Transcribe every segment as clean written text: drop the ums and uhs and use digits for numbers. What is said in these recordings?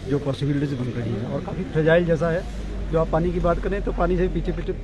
जो पॉसिबिलिटीज बन रही है, और काफ़ी फ्रेजाइल जैसा है। जो आप पानी की बात करें तो पानी से पीछे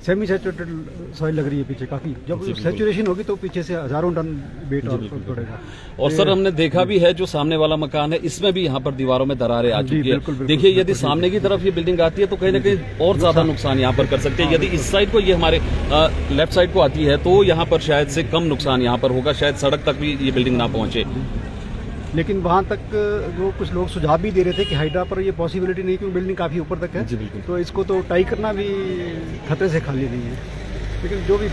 सेमी सैचुरेटेड सॉइल लग रही है पीछे काफ़ी। जब सैचुरेशन होगी तो पीछे से हज़ारों टन वेट और पड़ेगा। और सर हमने देखा भी है जो सामने वाला मकान है इसमें भी यहाँ पर दीवारों में दरारें आ चुकी है। देखिए यदि सामने की तरफ ये बिल्डिंग आती है तो कहीं ना कहीं और ज्यादा नुकसान यहाँ पर कर सकते हैं। यदि इस साइड को ये हमारे लेफ्ट साइड को आती है तो यहाँ पर शायद से कम नुकसान यहाँ पर होगा, शायद सड़क तक भी ये बिल्डिंग ना पहुंचे। लेकिन वहाँ तक वो कुछ लोग सुझाव भी दे रहे थे कि हाइड्रा पर ये पॉसिबिलिटी नहीं, क्योंकि बिल्डिंग काफ़ी ऊपर तक है, तो इसको तो टाई करना भी खतरे से खाली नहीं है। लेकिन जो भी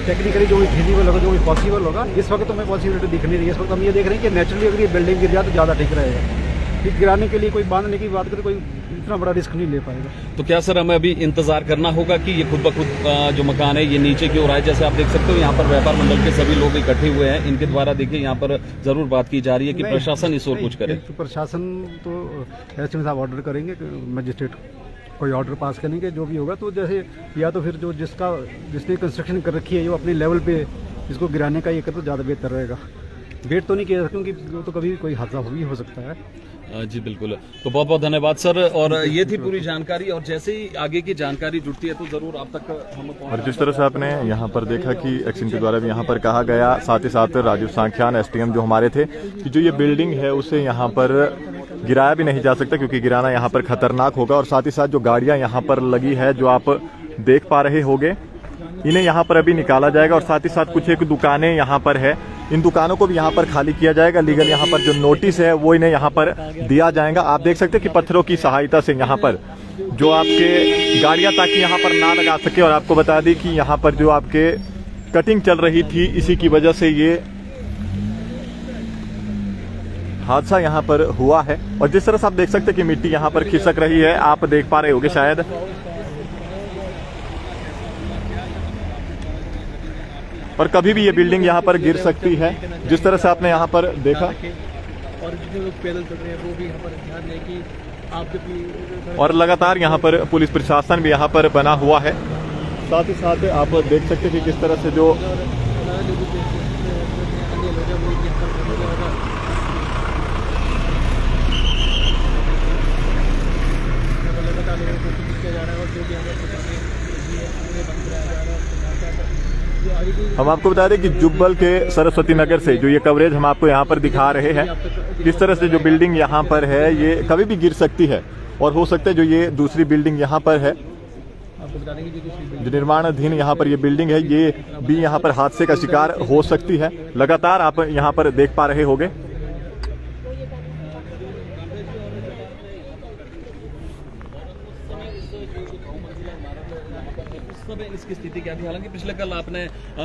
टेक्निकली जो भी फिजिबल होगा, जो भी पॉसिबल होगा, इस वक्त तो हमें पॉसिबिलिटी दिख नहीं रही है। इस वक्त हम ये देख रहे हैं कि नेचुरली अगर ये बिल्डिंग गिर जाए तो ज़्यादा ठीक रहेगा। फिर गिराने के लिए कोई बांधने की बात करें, कोई इतना बड़ा रिस्क नहीं ले पाएगा। तो क्या सर हमें अभी इंतजार करना होगा कि ये खुद ब खुद जो मकान है ये नीचे की ओर आए? जैसे आप देख सकते हो यहाँ पर व्यापार मंडल के सभी लोग इकट्ठे हुए हैं, इनके द्वारा देखिए यहाँ पर जरूर बात की जा रही है कि प्रशासन इस ओर कुछ करे। प्रशासन तो एसडीएम साहब ऑर्डर करेंगे, मजिस्ट्रेट कोई ऑर्डर पास करेंगे, जो भी होगा। तो जैसे या तो फिर जो जिसने कंस्ट्रक्शन कर रखी है वो अपने लेवल पे इसको गिराने का ये कर तो ज़्यादा बेहतर रहेगा। वेट तो नहीं किया क्योंकि वो तो कभी कोई हादसा भी हो सकता है। जी बिल्कुल। तो बहुत बहुत धन्यवाद सर, और ये थी पूरी जानकारी, और जैसे ही आगे की जानकारी जुड़ती है तो जरूर आप तक हम। और जिस तरह से आपने यहाँ पर देखा कि एक्शन के द्वारा भी यहाँ पर कहा गया, साथ ही साथ राजीव सांख्यान एसडीएम जो हमारे थे, कि जो ये बिल्डिंग है उसे यहाँ पर गिराया भी नहीं जा सकता क्योंकि गिराना यहाँ पर खतरनाक होगा। और साथ ही साथ जो गाड़ियाँ यहाँ पर लगी है जो आप देख पा रहे होंगे, इन्हें यहाँ पर अभी निकाला जाएगा। और साथ ही साथ कुछ एक दुकानें यहाँ पर है, इन दुकानों को भी यहाँ पर खाली किया जाएगा। लीगल यहाँ पर जो नोटिस है वो इन्हें यहाँ पर दिया जाएगा। आप देख सकते हैं कि पत्थरों की सहायता से यहाँ पर जो आपके गाड़ियाँ ताकि यहाँ पर ना लगा सके। और आपको बता दी कि यहाँ पर जो आपके कटिंग चल रही थी, इसी की वजह से ये हादसा यहाँ पर हुआ है। और जिस तरह से आप देख सकते हैं कि मिट्टी यहाँ पर खिसक रही है, आप देख पा रहे होंगे शायद। और कभी भी ये बिल्डिंग यहाँ पर गिर सकती है, जिस तरह से आपने यहाँ पर देखा। और जो लोग पैदल चल रहे हैं वो भी यहाँ पर ध्यान दें कि आप और लगातार यहाँ पर पुलिस प्रशासन भी यहाँ पर बना हुआ है। साथ ही साथ आप देख सकते हैं कि किस तरह से जो हम आपको बता दें कि जुब्बल के सरस्वती नगर से जो ये कवरेज हम आपको यहाँ पर दिखा रहे हैं, किस तरह से जो बिल्डिंग यहाँ पर है ये कभी भी गिर सकती है। और हो सकता है जो ये दूसरी बिल्डिंग यहाँ पर है, जो निर्माणाधीन यहाँ पर ये बिल्डिंग है, ये भी यहाँ पर हादसे का शिकार हो सकती है। लगातार आप यहाँ पर देख पा रहे होंगे। इसकी स्थिति क्या थी? हालांकि पिछले कल आपने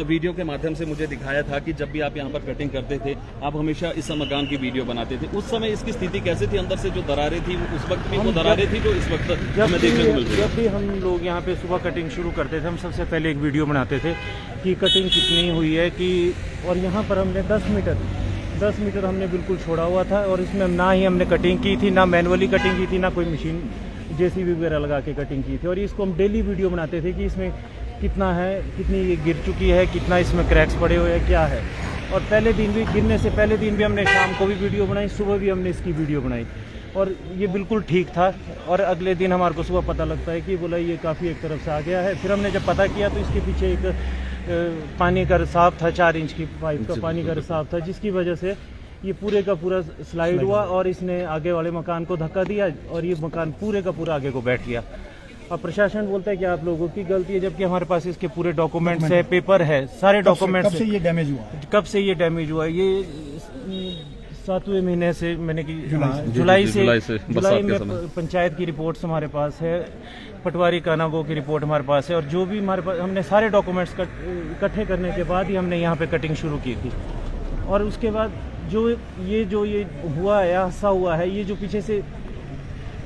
वीडियो के माध्यम से मुझे दिखाया था कि जब भी आप यहाँ पर कटिंग करते थे आप हमेशा इस मकान की वीडियो बनाते थे। उस समय इसकी स्थिति कैसे थी? अंदर से जो दरारें थी उस वक्त भी वो दरारें थी जो इस वक्त हमें देखने को मिल रही है। जब भी हम लोग यहाँ पे सुबह कटिंग शुरू करते थे, हम सबसे पहले एक वीडियो बनाते थे कि कटिंग कितनी हुई है कि, और यहाँ पर हमने 10 मीटर हमने बिल्कुल छोड़ा हुआ था। और इसमें ना ही हमने कटिंग की थी, ना मैनुअली कटिंग की थी, ना कोई मशीन जेसीबी वगैरह लगा के कटिंग की थी। और इसको हम डेली वीडियो बनाते थे कि इसमें कितना है, कितनी ये गिर चुकी है, कितना इसमें क्रैक्स पड़े हुए हैं, क्या है। और पहले दिन भी, गिरने से पहले दिन भी हमने शाम को भी वीडियो बनाई, सुबह भी हमने इसकी वीडियो बनाई, और ये बिल्कुल ठीक था। और अगले दिन हमारे को सुबह पता लगता है कि बोला ये काफ़ी एक तरफ से आ गया है। फिर हमने जब पता किया तो इसके पीछे एक पानी का रिसाव था, 4 इंच की पाइप का पानी का रिसाव था, जिसकी वजह से ये पूरे का पूरा स्लाइड हुआ और इसने आगे वाले मकान को धक्का दिया और ये मकान पूरे का पूरा आगे को बैठ गया। अब प्रशासन बोलता है कि आप लोगों की गलती है, जबकि हमारे पास इसके पूरे डॉक्यूमेंट्स है, पेपर है, सारे डॉक्यूमेंट्स। कब से ये डैमेज हुआ? कब से ये डैमेज हुआ? ये 7वें महीने से, मैंने कि जुलाई में पंचायत की रिपोर्ट्स हमारे पास है, पटवारी कानागो की रिपोर्ट हमारे पास है, और जो भी हमारे पास, हमने सारे डॉक्यूमेंट्स इकट्ठे करने के बाद ही हमने यहाँ पे कटिंग शुरू की थी। और उसके बाद जो ये हुआ है, हादसा हुआ है, ये जो पीछे से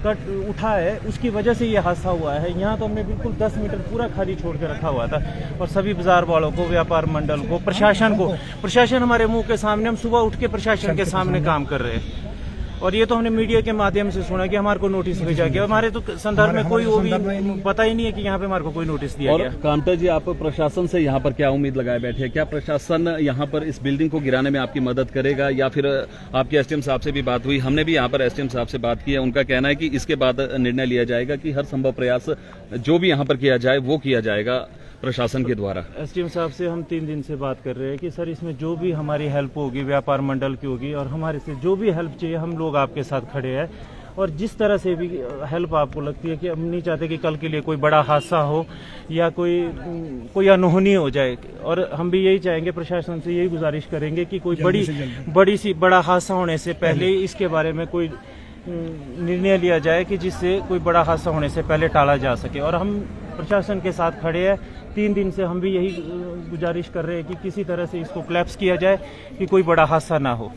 कट उठा है उसकी वजह से ये हादसा हुआ है। यहाँ तो हमने बिल्कुल 10 मीटर पूरा खाली छोड़ के रखा हुआ था। और सभी बाजार वालों को, व्यापार मंडल को, प्रशासन हमारे मुंह के सामने, हम सुबह उठ के प्रशासन के सामने काम कर रहे हैं। और ये तो हमने मीडिया के माध्यम से सुना कि हमारे को नोटिस भेजा गया, हमारे तो संदर्भ में कोई वो भी पता ही नहीं है कि यहाँ पे हमारे को कोई नोटिस दिया गया। और कामता जी, आप प्रशासन से यहाँ पर क्या उम्मीद लगाए बैठे हैं? क्या प्रशासन यहाँ पर इस बिल्डिंग को गिराने में आपकी मदद करेगा, या फिर आपके एसडीएम साहब से भी बात हुई? हमने भी यहाँ पर एसडीएम साहब से बात की है, उनका कहना है कि इसके बाद निर्णय लिया जाएगा कि हर संभव प्रयास जो भी यहाँ पर किया जाए वो किया जाएगा प्रशासन के द्वारा। एसडीएम साहब से हम 3 दिन से बात कर रहे हैं कि सर इसमें जो भी हमारी हेल्प होगी व्यापार मंडल की होगी, और हमारे से जो भी हेल्प चाहिए हम लोग आपके साथ खड़े हैं। और जिस तरह से भी हेल्प आपको लगती है कि हम नहीं चाहते कि कल के लिए कोई बड़ा हादसा हो या कोई अनहोनी हो जाए, और हम भी यही चाहेंगे, प्रशासन से यही गुजारिश करेंगे कि कोई बड़ा हादसा होने से पहले इसके बारे में कोई निर्णय लिया जाए कि जिससे कोई बड़ा हादसा होने से पहले टाला जा सके। और हम प्रशासन के साथ खड़े हैं, 3 दिन से हम भी यही गुजारिश कर रहे हैं कि किसी तरह से इसको क्लैप्स किया जाए कि कोई बड़ा हादसा ना हो।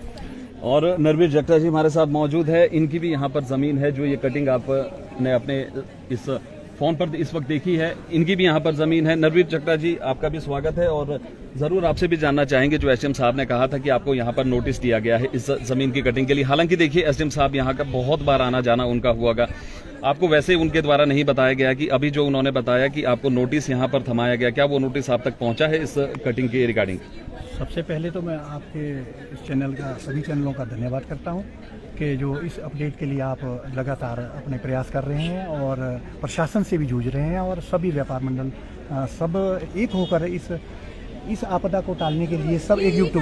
और नरवीर जट्टा जी हमारे साथ मौजूद है, इनकी भी यहाँ पर जमीन है, जो ये कटिंग आपने अपने इस फोन पर इस वक्त देखी है, इनकी भी यहाँ पर जमीन है। नरवीर जट्टा जी, आपका भी स्वागत है, और जरूर आपसे भी जानना चाहेंगे, जो एसडीएम साहब ने कहा था कि आपको यहाँ पर नोटिस दिया गया है इस जमीन की कटिंग के लिए। हालांकि देखिए, एसडीएम साहब यहाँ का बहुत बार आना जाना उनका हुआगा, आपको वैसे उनके द्वारा नहीं बताया गया कि अभी जो उन्होंने बताया कि आपको नोटिस यहाँ पर थमाया गया, क्या वो नोटिस आप तक पहुंचा है इस कटिंग के रिगार्डिंग? सबसे पहले तो मैं आपके इस चैनल का, सभी चैनलों का धन्यवाद करता हूं कि जो इस अपडेट के लिए आप लगातार अपने प्रयास कर रहे हैं और प्रशासन से भी जूझ रहे हैं, और सभी व्यापार मंडल सब एक होकर इस आपदा को टालने के लिए सब एकजुट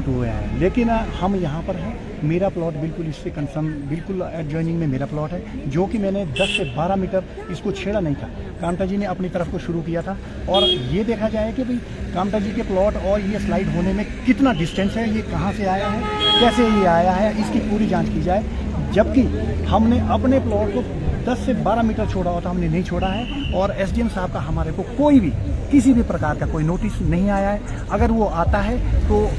हुए हैं। लेकिन हम यहाँ पर हैं, मेरा प्लॉट बिल्कुल इससे कंसर्न, बिल्कुल एडजॉइनिंग में मेरा प्लॉट है, जो कि मैंने 10 से 12 मीटर इसको छेड़ा नहीं था। कामता जी ने अपनी तरफ को शुरू किया था, और ये देखा जाए कि भाई कामता जी के प्लॉट और ये स्लाइड होने में कितना डिस्टेंस है, ये कहाँ से आया है, कैसे ये आया है, इसकी पूरी जांच की जाए। जबकि हमने अपने प्लॉट को 10 से 12 मीटर छोड़ा होता, हमने नहीं छोड़ा है, और एसडीएम साहब का हमारे को कोई भी किसी भी प्रकार का कोई नोटिस नहीं आया है। अगर वो आता है तो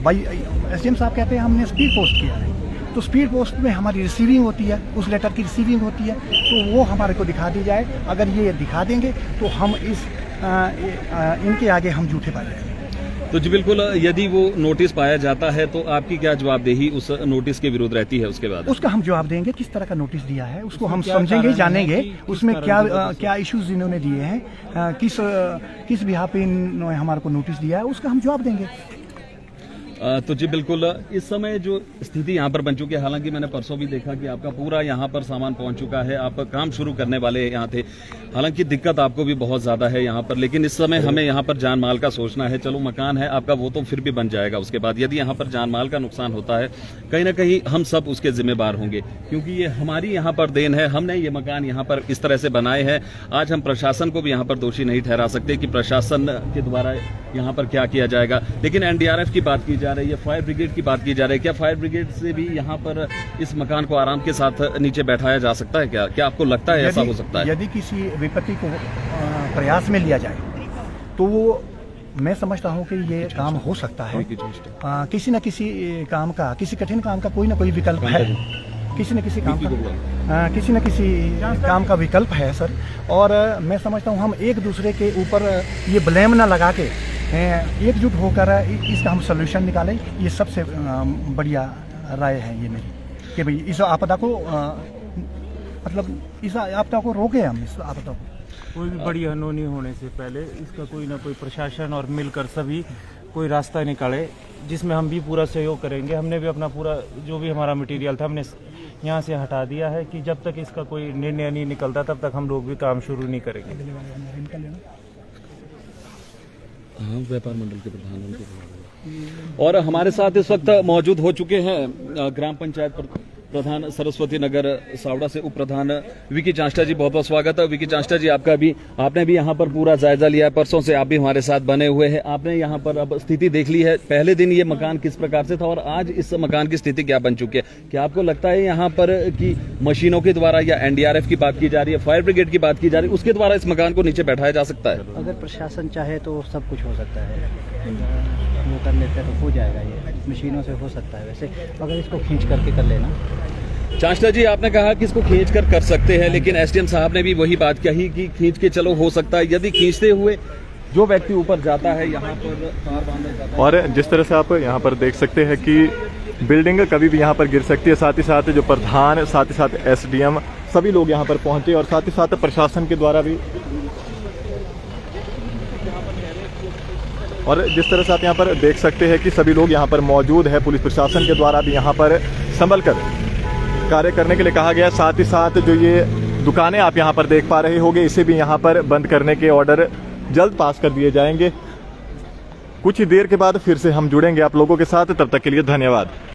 भाई एसडीएम साहब कहते हैं हमने स्पीड पोस्ट किया है, तो स्पीड पोस्ट में हमारी रिसीविंग होती है, उस लेटर की रिसीविंग होती है, तो वो हमारे को दिखा दी जाए। अगर ये दिखा देंगे तो हम इनके आगे हम झूठे पाए जाएंगे। तो जी बिल्कुल, यदि वो नोटिस पाया जाता है तो आपकी क्या जवाबदेही उस नोटिस के विरुद्ध रहती है? उसके बाद उसका हम जवाब देंगे, किस तरह का नोटिस दिया है उसको हम समझेंगे, जानेंगे उसमें क्या इश्यूज इन्होंने दिए हैं, किस बिहाफ पे इन्होंने हमारे को नोटिस दिया है, उसका हम जवाब देंगे। तो जी बिल्कुल, इस समय जो स्थिति यहाँ पर बन चुकी है, हालांकि मैंने परसों भी देखा कि आपका पूरा यहाँ पर सामान पहुँच चुका है, आप काम शुरू करने वाले यहाँ थे, हालांकि दिक्कत आपको भी बहुत ज्यादा है यहाँ पर, लेकिन इस समय हमें यहाँ पर जान माल का सोचना है। चलो, मकान है आपका, वो तो फिर भी बन जाएगा, उसके बाद यदि यहाँ पर जान माल का नुकसान होता है, कहीं ना कहीं हम सब उसके जिम्मेदार होंगे, क्योंकि ये हमारी यहाँ पर देन है, हमने ये मकान यहाँ पर इस तरह से बनाए हैं। आज हम प्रशासन को भी यहाँ पर दोषी नहीं ठहरा सकते कि प्रशासन के द्वारा यहाँ पर क्या किया जाएगा, लेकिन एनडीआरएफ की बात की जा रही है, फायर ब्रिगेड की बात की जा रही है। क्या फायर ब्रिगेड से भी यहाँ पर इस मकान को आराम के साथ नीचे बैठाया जा सकता है? क्या आपको लगता है ऐसा हो सकता है? यदि किसी विपत्ति को प्रयास में लिया जाए तो वो, मैं समझता हूँ कि ये काम हो सकता है। किसी न किसी काम का, किसी कठिन काम का कोई ना कोई विकल्प है, किसी न किसी काम का विकल्प है सर। और मैं समझता हूँ हम एक दूसरे के ऊपर ये ब्लेम ना लगा के एकजुट होकर इसका हम सोल्यूशन निकालें, ये सबसे बढ़िया राय है ये मेरी, कि भाई इस आपदा को मतलब इस आपदा को रोके हम, इस आपदा को। कोई भी बड़ी अनहोनी होने से पहले इसका कोई ना कोई प्रशासन और मिलकर सभी कोई रास्ता निकाले, जिसमें हम भी पूरा सहयोग करेंगे। हमने भी अपना पूरा जो भी हमारा मटेरियल था हमने यहाँ से हटा दिया है कि जब तक इसका कोई निर्णय नहीं निकलता तब तक हम लोग भी काम शुरू नहीं करेंगे। व्यापार मंडल के प्रधान और हमारे साथ इस वक्त मौजूद हो चुके हैं ग्राम पंचायत प्रधान सरस्वती नगर सावड़ा से उप प्रधान विकी चांष्टा जी। बहुत बहुत स्वागत है विकी चांष्टा जी आपका भी। आपने भी यहाँ पर पूरा जायजा लिया है, परसों से आप भी हमारे साथ बने हुए हैं। आपने यहाँ पर अब स्थिति देख ली है, पहले दिन ये मकान किस प्रकार से था और आज इस मकान की स्थिति क्या बन चुकी है। क्या आपको लगता है यहाँ पर कि मशीनों के द्वारा या एनडीआरएफ की बात की जा रही है, फायर ब्रिगेड की बात की जा रही है, उसके द्वारा इस मकान को नीचे बैठाया जा सकता है? अगर प्रशासन चाहे तो सब कुछ हो सकता है, वो कर लेते हैं तो हो जाएगा, ये मशीनों से हो सकता है। वैसे अगर इसको खींच करके कर लेना। चांष्टा जी आपने कहा कि इसको खींच कर सकते हैं, लेकिन एसडीएम साहब ने भी वही बात कही कि खींच के चलो हो सकता है। यदि खींचते हुए जो व्यक्ति ऊपर जाता है यहाँ पर तार बांधा जाता है, और जिस तरह से आप यहाँ पर देख सकते हैं कि बिल्डिंग कभी भी यहाँ पर गिर सकती है। साथ ही साथ जो प्रधान, साथ ही साथ एसडीएम, सभी लोग यहाँ पर पहुंचे और साथ ही साथ प्रशासन के द्वारा भी। और जिस तरह से आप यहाँ पर देख सकते हैं कि सभी लोग यहाँ पर मौजूद है, पुलिस प्रशासन के द्वारा भी यहाँ पर संभल कर कार्य करने के लिए कहा गया। साथ ही साथ जो ये दुकानें आप यहाँ पर देख पा रहे होंगे, इसे भी यहाँ पर बंद करने के ऑर्डर जल्द पास कर दिए जाएंगे। कुछ ही देर के बाद फिर से हम जुड़ेंगे आप लोगों के साथ, तब तक के लिए धन्यवाद।